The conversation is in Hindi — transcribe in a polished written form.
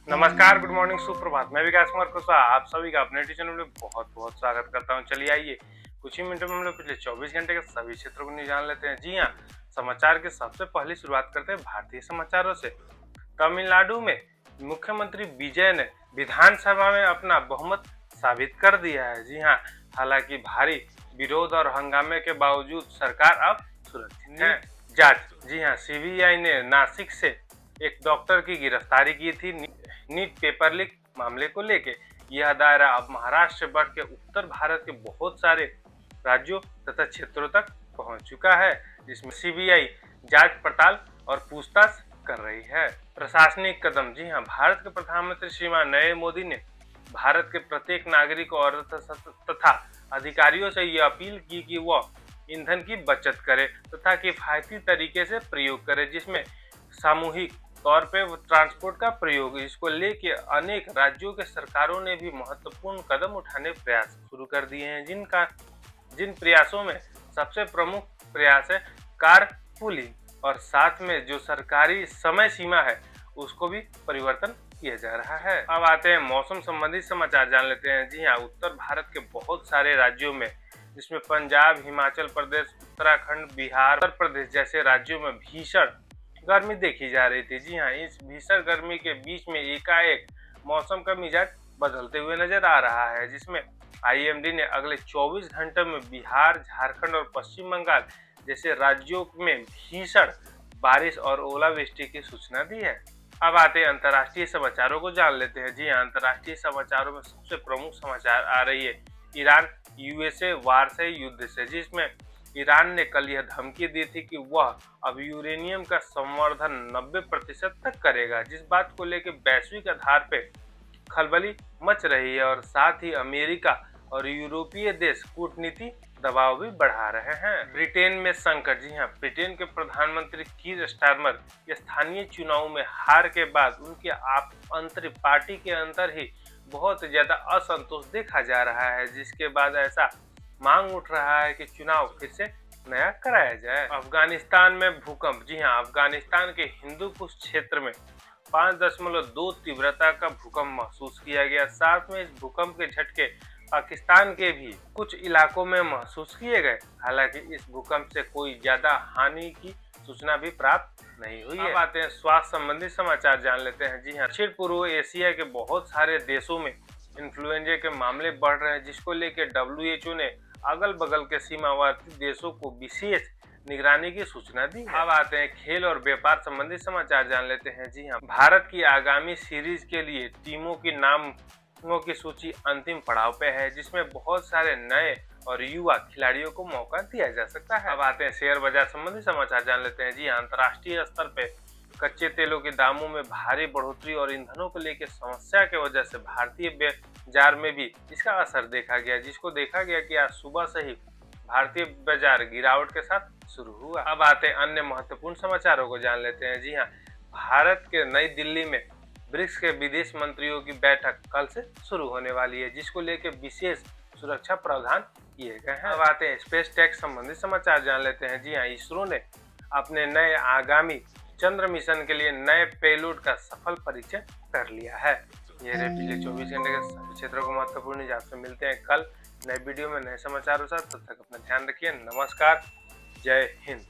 नमस्कार, गुड मॉर्निंग, सुप्रभात। मैं विकास कुमार कुशवाहा आप सभी का अपने टीचर में बहुत बहुत स्वागत करता हूं। चलिए आइए कुछ ही मिनटों में हम लोग पिछले 24 घंटे के सभी क्षेत्रों को जान लेते हैं। जी हाँ, समाचार की सबसे पहली शुरुआत करते हैं भारतीय समाचारों से। तमिलनाडु में मुख्यमंत्री विजय ने विधानसभा में अपना बहुमत साबित कर दिया है। जी हाँ, हालांकि भारी विरोध और हंगामे के बावजूद सरकार अब सुरक्षित है। जांच, जी हाँ, सीबीआई ने नासिक से एक डॉक्टर की गिरफ्तारी की थी नीट पेपर लीक मामले को लेके। यह दायरा अब महाराष्ट्र से बढ़ के उत्तर भारत के बहुत सारे राज्यों तथा क्षेत्रों तक पहुंच चुका है, जिसमें सीबीआई जांच पड़ताल और पूछताछ कर रही है। प्रशासनिक कदम, जी हाँ, भारत के प्रधानमंत्री श्रीमान नरेंद्र मोदी ने भारत के प्रत्येक नागरिक और तथा अधिकारियों से यह अपील की कि वह ईंधन की बचत करे तथा किफायती तरीके से प्रयोग करे, जिसमें सामूहिक तौर पे ट्रांसपोर्ट का प्रयोग। इसको लेके अनेक राज्यों के सरकारों ने भी महत्वपूर्ण कदम उठाने प्रयास शुरू कर दिए हैं, जिन प्रयासों में सबसे प्रमुख प्रयास है कार पूलिंग, और साथ में जो सरकारी समय सीमा है उसको भी परिवर्तन किया जा रहा है। अब आते हैं मौसम संबंधी समाचार जान लेते हैं। जी हाँ, उत्तर भारत के बहुत सारे राज्यों में, जिसमें पंजाब, हिमाचल प्रदेश, उत्तराखंड, बिहार, उत्तर प्रदेश जैसे राज्यों में भीषण गर्मी देखी जा रही थी। जी हाँ, इस भीषण गर्मी के बीच में एकाएक मौसम का मिजाज बदलते हुए नजर आ रहा है, जिसमें आईएमडी ने अगले 24 घंटों में बिहार, झारखंड और पश्चिम बंगाल जैसे राज्यों में भीषण बारिश और ओलावृष्टि की सूचना दी है। अब आते हैं अंतर्राष्ट्रीय समाचारों को जान लेते हैं। जी हाँ, अंतर्राष्ट्रीय समाचारों में सबसे प्रमुख समाचार आ रही है ईरान यूएसए वार से युद्ध से, जिसमें ईरान ने कल यह धमकी दी थी कि वह अब यूरेनियम का संवर्धन 90% तक करेगा, जिस बात को लेकर वैश्विक आधार पे खलबली मच रही है। और साथ ही अमेरिका और यूरोपीय देश कूटनीति दबाव भी बढ़ा रहे हैं। ब्रिटेन में संकट, जी हाँ, ब्रिटेन के प्रधानमंत्री कीर स्टारमर स्थानीय चुनाव में हार के बाद उनके अंतर पार्टी के अंदर ही बहुत ज्यादा असंतोष देखा जा रहा है, जिसके बाद ऐसा मांग उठ रहा है कि चुनाव फिर से नया कराया जाए। अफगानिस्तान में भूकंप, जी हाँ, अफगानिस्तान के हिंदूकुश क्षेत्र में 5.2 तीव्रता का भूकंप महसूस किया गया। साथ में इस भूकंप के झटके पाकिस्तान के भी कुछ इलाकों में महसूस किए गए। हालांकि इस भूकंप से कोई ज्यादा हानि की सूचना भी प्राप्त नहीं हुई है। अब आते हैं स्वास्थ्य संबंधी समाचार जान लेते हैं। जी हाँ, दक्षिण पूर्व एशिया के बहुत सारे देशों में इन्फ्लुएंजा के मामले बढ़ रहे हैं, जिसको लेकर डब्ल्यूएचओ ने अगल बगल के सीमावर्ती देशों को विशेष निगरानी की सूचना दी है। अब आते हैं खेल और व्यापार संबंधी समाचार जान लेते हैं। जी हाँ, भारत की आगामी सीरीज के लिए टीमों की नामों की सूची अंतिम पड़ाव पे है, जिसमें बहुत सारे नए और युवा खिलाड़ियों को मौका दिया जा सकता है। अब आते हैं शेयर बाजार संबंधी समाचार जान लेते हैं। जी हाँ, अंतर्राष्ट्रीय स्तर पे कच्चे तेलों के दामों में भारी बढ़ोतरी और ईंधनों को लेकर समस्या की वजह से भारतीय बाजार में भी इसका असर देखा गया, जिसको देखा गया कि आज सुबह से ही भारतीय बाजार गिरावट के साथ शुरू हुआ। अब आते हैं अन्य महत्वपूर्ण समाचारों को जान लेते हैं। जी हाँ, भारत के नई दिल्ली में ब्रिक्स के विदेश मंत्रियों की बैठक कल से शुरू होने वाली है, जिसको लेकर विशेष सुरक्षा प्रावधान किए गए हैं। अब आते हैं स्पेस टेक संबंधी समाचार जान लेते हैं। जी हाँ, इसरो ने अपने नए आगामी चंद्र मिशन के लिए नए पेलोड का सफल परीक्षण कर लिया है। ये रहे पिछले 24 घंटे के सभी क्षेत्रों को महत्वपूर्ण। आपसे मिलते हैं कल नए वीडियो में नए समाचारों के साथ। तब तक अपना ध्यान रखिए। नमस्कार, जय हिंद।